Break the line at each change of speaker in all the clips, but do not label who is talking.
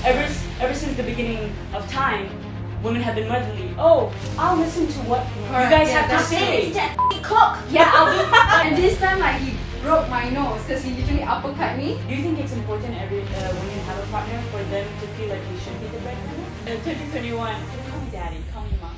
ever since the beginning of time, women have been motherly. Oh, I'll listen to what you guys have to say.
Cock.
Yeah, I'll do.
And this time, like, he broke my nose because he literally uppercut me.
Do you think it's important every women have a partner for them to feel like they should be the breadwinner? 2021, call me daddy, call me mom.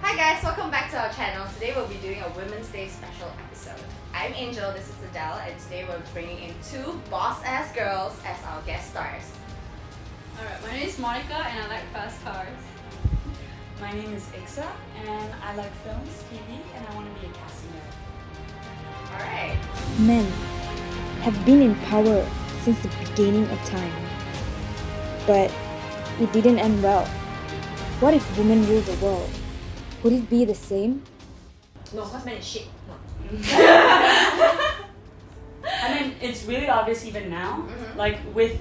Hi guys, welcome back to our channel. Today we'll be doing a Women's Day special episode. I'm Angel, this is Adele, and today we're bringing in two boss-ass girls as our guest stars.
Alright, my name is Monica and I like fast cars.
My name is Ixa, and I like films, TV, and I want to be a casting director.
Alright.
Men have been in power since the beginning of time. But it didn't end well. What if women ruled the world? Would it be the same?
No, because men is shit. No.
I mean, it's really obvious even now, like with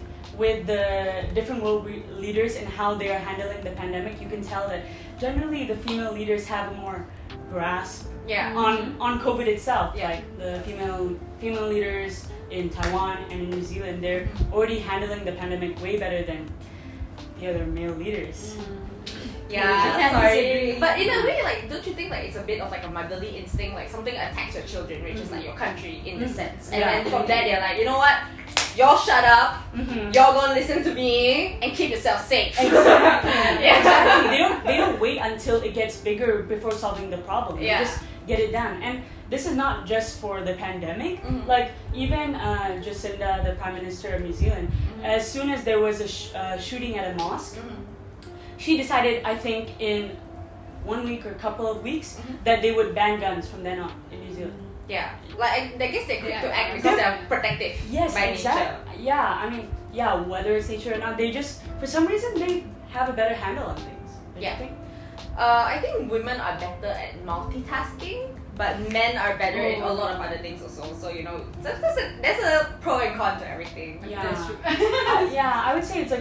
the different world leaders and how they are handling the pandemic, you can tell that generally the female leaders have a more grasp on COVID itself.
Yeah.
Like the female leaders in Taiwan and in New Zealand, they're already handling the pandemic way better than the other male leaders.
Yeah,
sorry.
disagree. But in a way, like, don't you think like it's a bit of like a motherly instinct, like something attacks your children, which is like your country in a sense, and then from there they're like, you know what, y'all shut up, y'all gonna listen to me and keep yourself safe.
Exactly. They don't wait until it gets bigger before solving the problem. They just get it done. And this is not just for the pandemic. Like even Jacinda, the Prime Minister of New Zealand, as soon as there was a shooting at a mosque, she decided, I think, in 1 week or a couple of weeks, that they would ban guns from then on in New Zealand.
Yeah, like I guess they're quick to act because they're protective by nature.
Yeah, I mean, whether it's nature or not, they just, for some reason, they have a better handle on things. Don't you think?
I think women are better at multitasking, but men are better in a lot of other things also. So you know, there's a pro and con to everything.
Yeah,
That's true.
I would say it's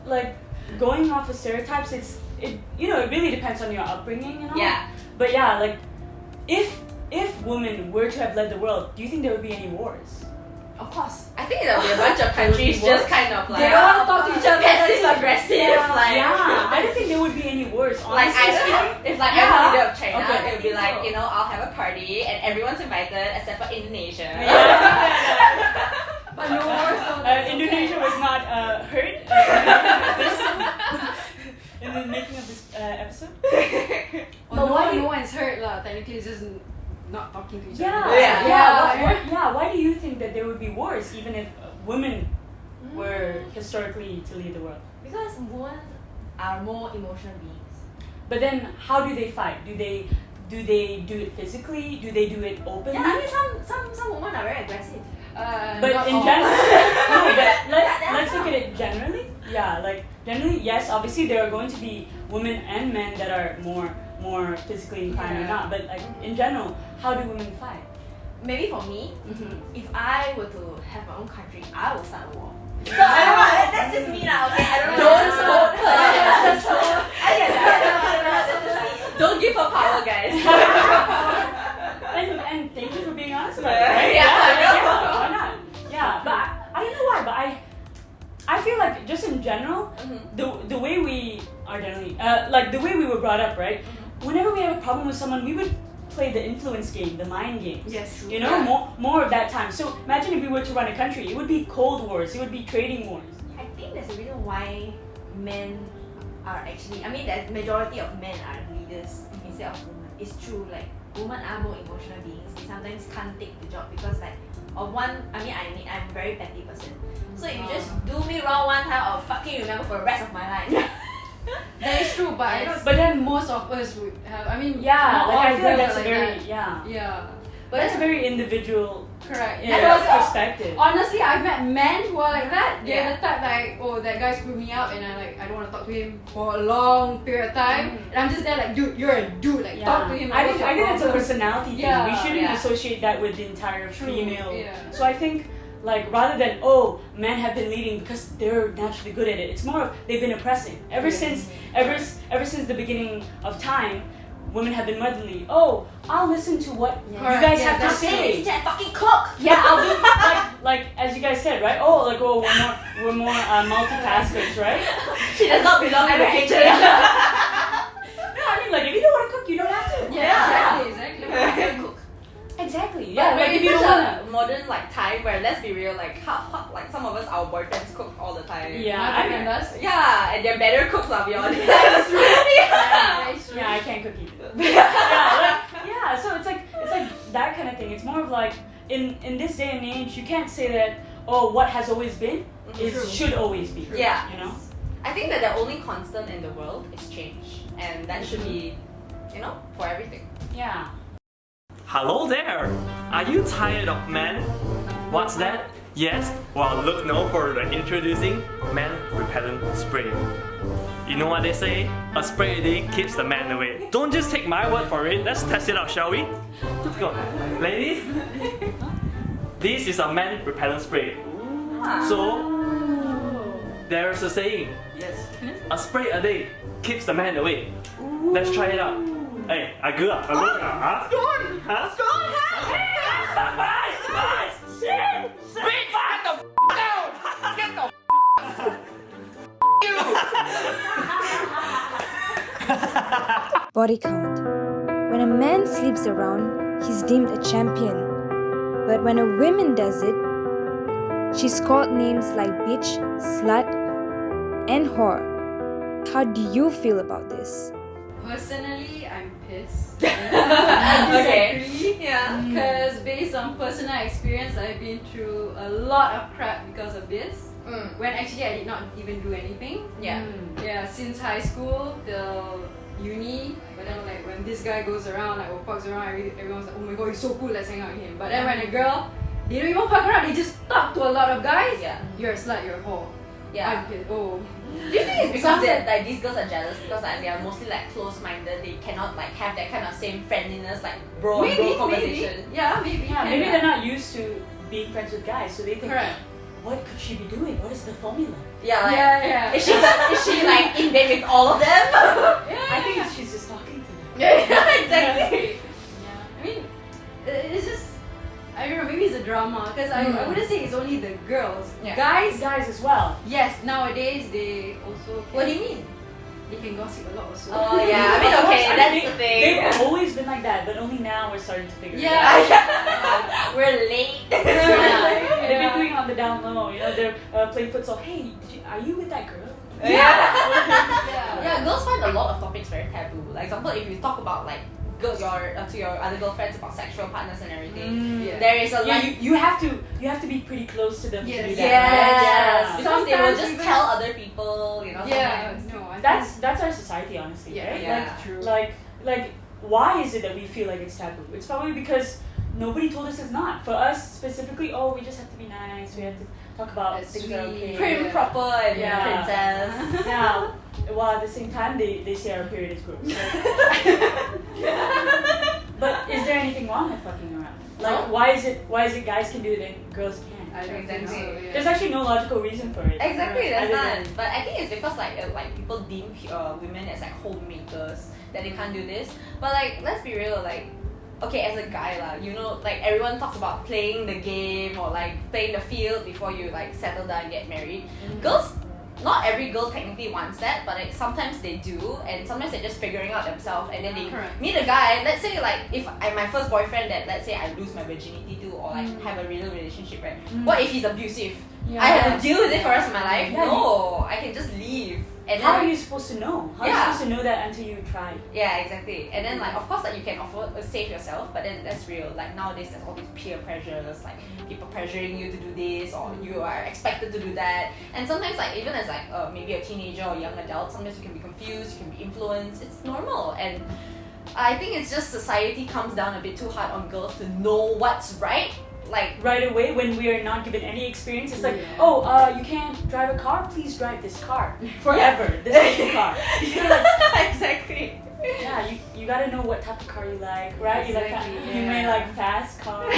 like going off of stereotypes. It really depends on your upbringing and all.
Yeah.
But yeah, like if women were to have led the world, do you think there would be any wars?
Of course. I think there'll be a bunch of countries just kind of like
They don't want to talk to each other.
passive aggressive.
I don't think there would be any wars.
Like
Honestly,
if like I'm the leader of China,
Okay.
it would be like, you know, I'll have a party and everyone's invited except for Indonesia.
But no wars,
Indonesia was not hurt in the making of this episode.
But no one's hurt lah. Technically, it's just not talking to each other.
Why do you think that there would be wars even if women were historically to lead the world?
Because women are more emotional beings.
But then, how do they fight? Do they do it physically? Do they do it openly?
Yeah, I mean some women are very aggressive.
But
not
in
all.
general, let's look at it generally. Yeah, like generally, yes, obviously there are going to be women and men that are more physically inclined or not. But like in general, how do women fight?
Maybe for me, if I were to have my own country, I will start a war. So I don't know, that's just me now, okay? I don't know.
Don't give her power, guys.
And thank you for being honest about it. Right? Why not? Yeah, but I don't know why, but I feel like just in general, the way we are generally like the way we were brought up, right? Whenever we have a problem with someone, we would play the influence game, the mind games.
Yes, true.
You know, more of that time. So imagine if we were to run a country, it would be cold wars, it would be trading wars.
I think there's a reason why men are actually, I mean the majority of men are leaders instead of women. It's true, like women are more emotional beings. They sometimes can't take the job because like I'm a very petty person. So if you just do me wrong one time, I'll fucking remember for the rest of my life.
That is true, but I don't. But then most of us would have. I mean,
Yeah,
not
like
all
I feel like
girls
that's
are
very
that.
yeah.
But
That's a very individual
correct.
yeah,
And also,
perspective.
honestly, I've met men who are like that. They're
Yeah.
the type like, oh, that guy screwed me up, and I don't want to talk to him for a long period of time. And I'm just there like, dude, you're a dude. Like, talk to him.
I think it's a
problem.
personality thing.
Yeah,
We shouldn't
yeah.
associate that with the entire
True,
female.
yeah.
So I think like rather than men have been leading because they're naturally good at it. It's more of they've been oppressing ever since the beginning of time. women have been motherly. Oh, I'll listen to what you guys have to say.
Teacher, fucking cook.
Yeah, I'll do like as you guys said, right? Oh, like we're more multitaskers, right?
She does not belong in the kitchen.
No, I mean like if you don't want to cook, you don't have to.
Yeah, exactly.
Cook.
Exactly.
But
Yeah, like
we're
if
in
you don't
such
wanna.
a modern like time where, let's be real, like like some of us, our boyfriends cook all the time.
Yeah,
My
I
boyfriend
mean,
does.
Yeah, and they're better cooks, I'll be honest.
That's true.
yeah, I can't cook either. Yeah, so it's like that kind of thing. It's more of like in this day and age, you can't say that what has always been should always be.
Yeah.
You know.
I think that the only constant in the world is change, and that should be, for everything.
Yeah.
Hello there! Are you tired of men? What's that? Yes? Well, look now for the introducing man repellent spray. You know what they say? A spray a day keeps the man away. Don't just take my word for it, let's test it out, shall we? Let's go. Ladies, this is a man repellent spray. So, there's a saying.
Yes.
A spray a day keeps the man away. Let's try it out. Hey, agak, huh? Huh?
Body count. When a man sleeps around, he's deemed a champion. But when a woman does it, she's called names like bitch, slut, and whore. How do you feel about this?
Personally, I'm pissed.
Okay.
Disagree.
Yeah.
Because based on personal experience, I've been through a lot of crap because of this. When actually I did not even do anything.
Yeah.
Yeah, since high school till uni. But then like when this guy goes around, like fucks around, everyone's like, oh my god, he's so cool, let's hang out with him. But then when a girl, they don't even fuck around, they just talk to a lot of guys.
Yeah.
You're a slut, you're a whore.
Yeah.
I'm pissed. Oh.
Do you think it's because like these girls are jealous because like they are mostly like close-minded, they cannot like have that kind of same friendliness, like bro conversation?
Maybe. Yeah, maybe.
Yeah, maybe they're not used to being friends with guys, so they think,
Correct.
what could she be doing? What is the formula?
Yeah, like
Yeah.
is she like in bed with all of them?
I think she's just talking to them.
Yeah, exactly.
Yeah. I mean, it's just, I don't know, maybe it's a drama because I wouldn't say it's only the girls.
Yeah.
Guys,
As well.
yes, nowadays they also
What do you mean?
They can gossip a lot also.
Oh yeah, I mean okay, that's the thing.
They've always been like that, but only now we're starting to figure it out.
Yeah.
We're late.
Yeah. They've been doing it on the down low. They're playing futsal. Hey, are you with that girl?
Yeah, girls find a lot of topics very taboo. Like example, if you talk about like to your other girlfriends about sexual partners and everything,
Yeah.
there is a
Yeah,
like
you have to be pretty close to them to do that.
yes, because they will
Sometimes
just
even-
tell other people,
Yeah,
sometimes.
no, I
That's our society, honestly,
Yeah,
right?
yeah.
True.
Like why is it that we feel like it's taboo? It's probably because nobody told us it's not. For us specifically, we just have to be nice. We have to talk about
That's
things that are
sweet.
okay.
Prim, proper, and
Yeah.
princess.
Now, while at the same time they say our period is gross. But is there anything wrong with fucking around? Like why is it guys can do it and girls can't?
I don't think so.
Exactly.
Yeah.
There's actually no logical reason for it.
Exactly, there's
Other than-
none. But I think it's because like people deem women as like homemakers that they can't do this. But like let's be real, like okay, as a guy like everyone talks about playing the game or like playing the field before you like settle down and get married. Girls, not every girl technically wants that, but like sometimes they do, and sometimes they're just figuring out themselves, and then they
Correct.
meet a guy. Let's say like if I'm my first boyfriend that let's say I lose my virginity to or like have a real relationship, right? What if he's abusive? I have to deal with it for the rest of my life.
Yeah,
No, I can just leave. And
How are
then
you supposed to know? How are
Yeah.
you supposed to know that until you try?
yeah, exactly. And then like of course like you can save yourself, but then that's real. Like nowadays there's all these peer pressures, like people pressuring you to do this or you are expected to do that. And sometimes like even as like maybe a teenager or young adult, sometimes you can be confused, you can be influenced. It's normal. And I think it's just society comes down a bit too hard on girls to know what's right. Like
Right away, when we are not given any experience, it's like,
Yeah.
you can't drive a car. Please drive this car forever. This is the car.
exactly.
Yeah, you gotta know what type of car you like, right?
Exactly,
You may
yeah.
like fast cars.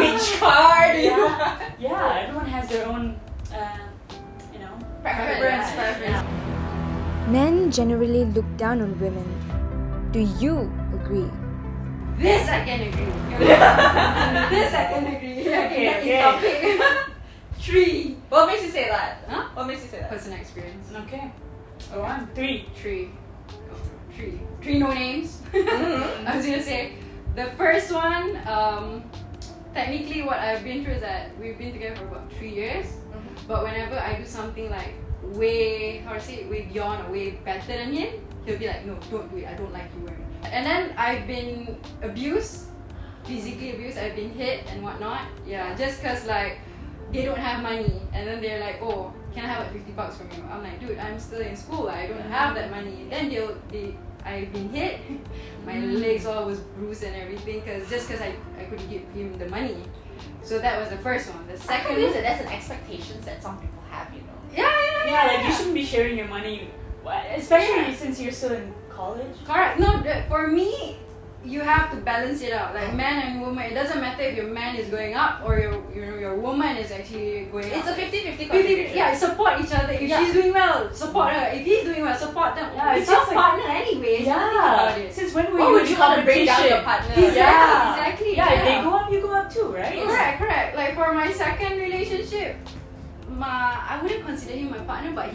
Which car do you
Yeah, everyone has their own,
preference?
Yeah.
Men generally look down on women Do you agree?
This I can agree. This I can agree.
Okay.
Topic. 3.
What makes you say that?
Huh?
What makes you say that?
Personal experience.
Okay. Go on. 3.
3. Oh, 3. 3 no names. I was gonna say the first one. Technically, what I've been through is that we've been together for about 3 years. But whenever I do something like way beyond or way better than him, he'll be like, no, don't do it. I don't like you. And then I've been abused, physically abused. I've been hit and whatnot. Yeah, just cause like they don't have money, and then they're like, oh, can I have like $50 from you? I'm like, dude, I'm still in school. I don't have that money. Then I've been hit. My legs all was bruised and everything, just cause I couldn't give him the money. So that was the first one. The second
one, that's an expectation that some people have, you know.
Yeah, like you shouldn't be sharing your money, especially since you're still in college.
Correct. No, for me, you have to balance it out. Like man and woman, it doesn't matter if your man is going up or your woman is actually going up.
It's a 50-50 contribution.
Yeah, support each other. If she's doing well, support her. If he's doing well, support them.
Yeah,
it's your
like,
partner anyway.
Yeah. Since when were
Why
you
would
in
you want to bring down your
competition?
partner?
Exactly.
Yeah, if they go up, you go up too, right?
Correct. Like for my second relationship, I wouldn't consider him my partner, but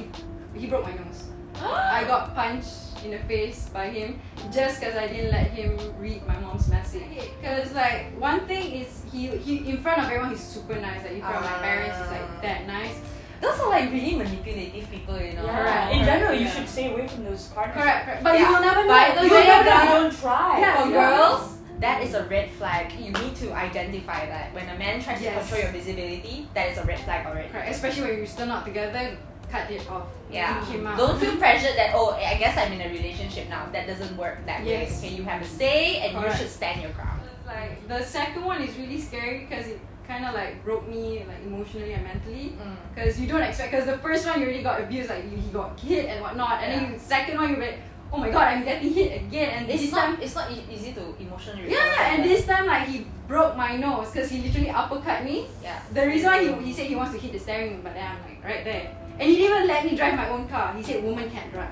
he broke my nose. I got punched in the face by him just because I didn't let him read my mom's message. Because like one thing is he in front of everyone he's super nice. Like in front of my parents he's like that nice.
Those are like really manipulative people, you know.
Yeah. In general, you should stay away from those partners.
Correct. But you will never know.
By the
You
way,
will never
guys,
know.
Don't try.
Yeah.
For girls, that is a red flag. You need to identify that. When a man tries to control your visibility, that is a red flag already.
Correct. Especially when you're still not together, cut it off.
Yeah.
Kick him out.
Don't feel pressured that, oh, I guess I'm in a relationship now. That doesn't work that way.
Yes.
Okay, you have a say and
Correct.
you should stand your ground.
Like the second one is really scary because it kind of like broke me like emotionally and mentally. Because you don't expect. Because the first one you already got abused, like he got hit and whatnot, and then second one you're like, oh my god, I'm getting hit again. And this time
it's not easy to emotionally recover.
yeah, and this time like he broke my nose because he literally uppercut me.
Yeah.
The reason why he said he wants to hit the steering wheel, but then I'm like right there. And he didn't even let me drive my own car. He said woman can't drive.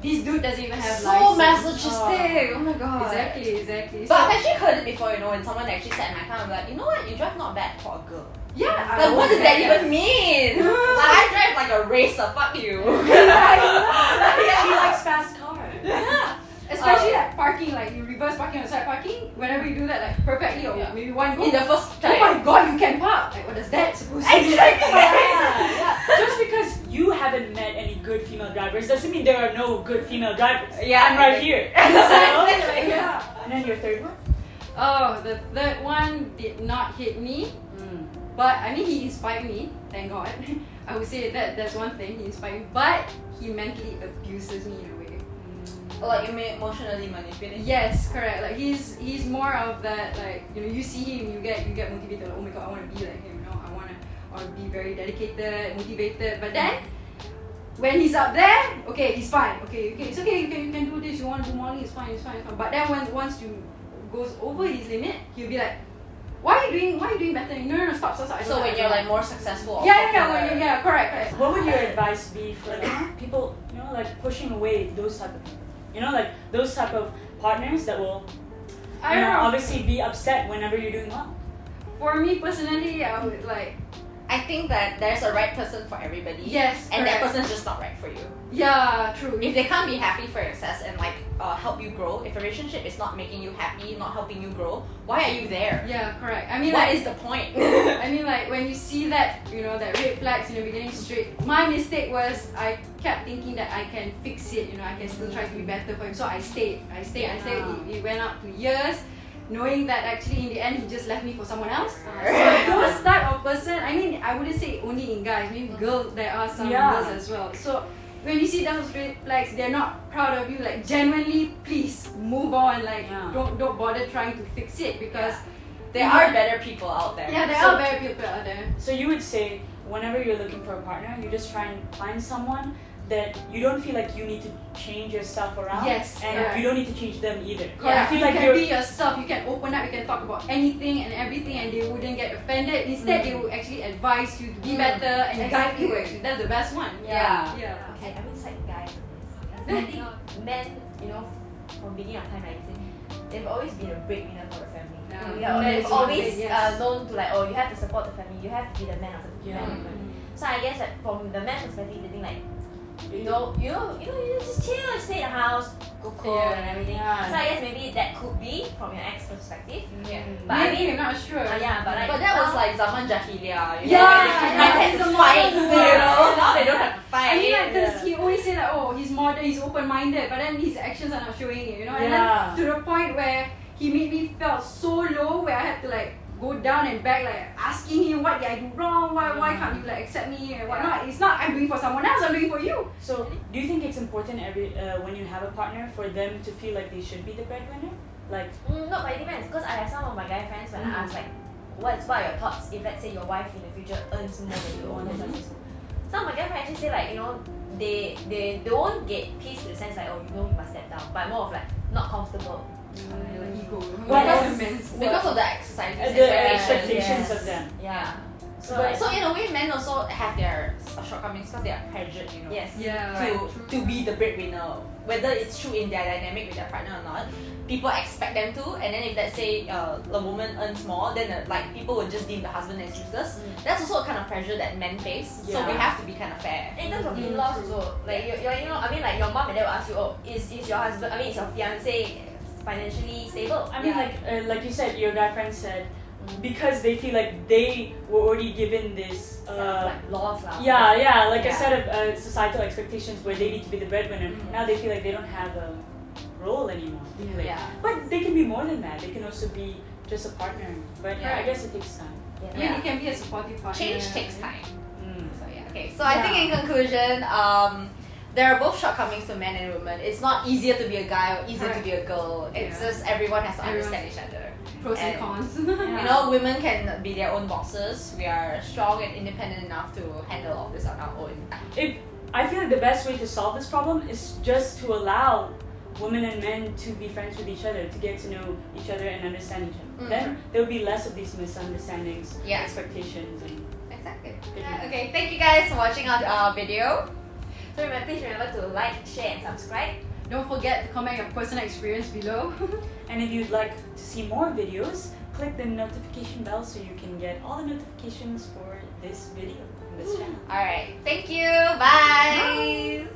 This dude doesn't even have
so
license.
masochistic. Oh my god.
Exactly.
But I've actually heard it before, you know, when someone actually sat in my car, I'm like, you know what, you drive not bad for a girl.
Yeah.
Like, what does that even mean? Like, I drive like a racer, fuck you.
She likes fast cars.
Yeah. Especially like parking, like you reverse parking or side parking, whenever you do that like perfectly or maybe one go.
In the first
Oh
time.
my god, you can park! Like what is that supposed to mean?
Exactly.
Yeah. Just because you haven't met any good female drivers doesn't mean there are no good female drivers.
Yeah,
I'm right here.
Exactly. Yeah.
And then your third one?
Oh, the third one did not hit me, but I mean he inspired me, thank God. I would say that's one thing, he inspired me, but he mentally abuses me in a way.
Like, you may emotionally manipulate.
Yes, correct. Like he's more of that, like, you know, you see him, you get motivated, like, oh my god, I want to be like him, you know, I want to be very dedicated, motivated. But then when he's up there, okay, he's fine. Okay, it's okay, you can do this, you want to do morning, it's fine. But then once you goes over his limit, he'll be like, why are you doing better? No, stop.
So when you're like more successful.
Yeah, correct.
What would your advice be for like, people, you know, like pushing away those type of people? You know, like those type of partners that will, you know, obviously be upset whenever you're doing well.
For me personally, I would like.
I think that there's a right person for everybody.
Yes,
and that
correct.
person's just not right for you.
Yeah, true.
If they can't be happy for your success and like help you grow, if a relationship is not making you happy, not helping you grow, why are you there?
Yeah, correct. I mean,
what
like,
is the point?
I mean, like when you see that, you know, that red flags in the beginning straight. My mistake was I kept thinking that I can fix it. You know, I can still try to be better for him. So I stayed. It went up to years, knowing that actually in the end he just left me for someone else. So those type of person, I mean, I wouldn't say only in guys, maybe girls, there are some girls as well. So when you see those red flags, they're not proud of you, like genuinely, please move on. Like don't bother trying to fix it because
there are better people out there.
Yeah, there are better people out there.
So you would say whenever you're looking for a partner, you just try and find someone that you don't feel like you need to change yourself around.
Yes,
and
correct.
you don't need to change them either.
Correct.
You feel
You
like
can
you're
be yourself, you can open up, you can talk about anything and everything and they wouldn't get offended. Instead, they will actually advise you to be better and guide you actually. That's the best one.
Yeah.
Okay, I'm inside guys on this. I think men, you know, from beginning of time, like they've always been a breadwinner for the family.
Yeah.
They've always
Yes.
known to like, oh, you have to support the family, you have to be the man of the
Yeah.
family. So I guess that from the man's perspective, they think like, you just chill, stay in the house, cook and everything.
Yeah.
So I guess maybe that could be from your ex perspective.
Yeah.
But I
Maybe,
mean,
I'm not sure.
yeah, but like
But that was
now-
like zaman jahiliya. You
Yeah,
know?
yeah,
They
it's
had
a
to fight,
modern
you
world.
know. Now they don't have to fight.
I mean, like, because he always say like, oh, he's modern, he's open-minded, but then his actions are not showing it, you know. And
Yeah.
then to the point where he made me felt so low, where I had to like go down and back, like asking him what did I do wrong, why can't you like accept me and whatnot. It's not I'm doing for someone else, I'm doing for you.
So, do you think it's important when you have a partner for them to feel like they should be the breadwinner? Like,
no, but it depends. Because I have some of my guy friends when I ask like, what are your thoughts if let's say your wife in the future earns more than you or more successful? Some of my guy friends actually say like, they don't get peace to the sense like, oh, you must step down, but more of like not comfortable.
Like ego.
Because of the exercise
the expectations of them.
Yeah.
So in a way, men also have their shortcomings because they are pressured, you know.
Yes.
Yeah.
To be the breadwinner, whether it's true in their dynamic with their partner or not, people expect them to. And then if let's say a woman earns more, then like people will just deem the husband as useless. That's also a kind of pressure that men face. So
Yeah.
we have to be kind of fair.
In terms of in-laws also, like I mean like your mom and dad will ask you, oh, is your husband, I mean is your fiance financially stable?
I mean, like you said, your guy friend said, because they feel like they were already given this
like laws lah.
a set of societal expectations where they need to be the breadwinner. Now they feel like they don't have a role anymore. Like,
Yeah.
but they can be more than that. They can also be just a partner. But
Yeah.
I guess it takes time.
I mean, it can be a supportive partner.
Change takes time.
Mm.
So yeah. Okay. So I think in conclusion, there are both shortcomings to men and women. It's not easier to be a guy or easier to be a girl. It's
Yeah.
just everyone has to understand each other.
Pros and cons.
You know, women can be their own bosses. We are strong and independent enough to handle all this on our own.
I feel like the best way to solve this problem is just to allow women and men to be friends with each other, to get to know each other and understand each other. Then there will be less of these misunderstandings,
Yeah.
expectations, and
Exactly. Yeah, okay, thank you guys for watching our video.
So please remember to like, share and subscribe.
Don't forget to comment your personal experience below.
And if you'd like to see more videos, click the notification bell so you can get all the notifications for this video, this channel.
Alright, thank you. Bye.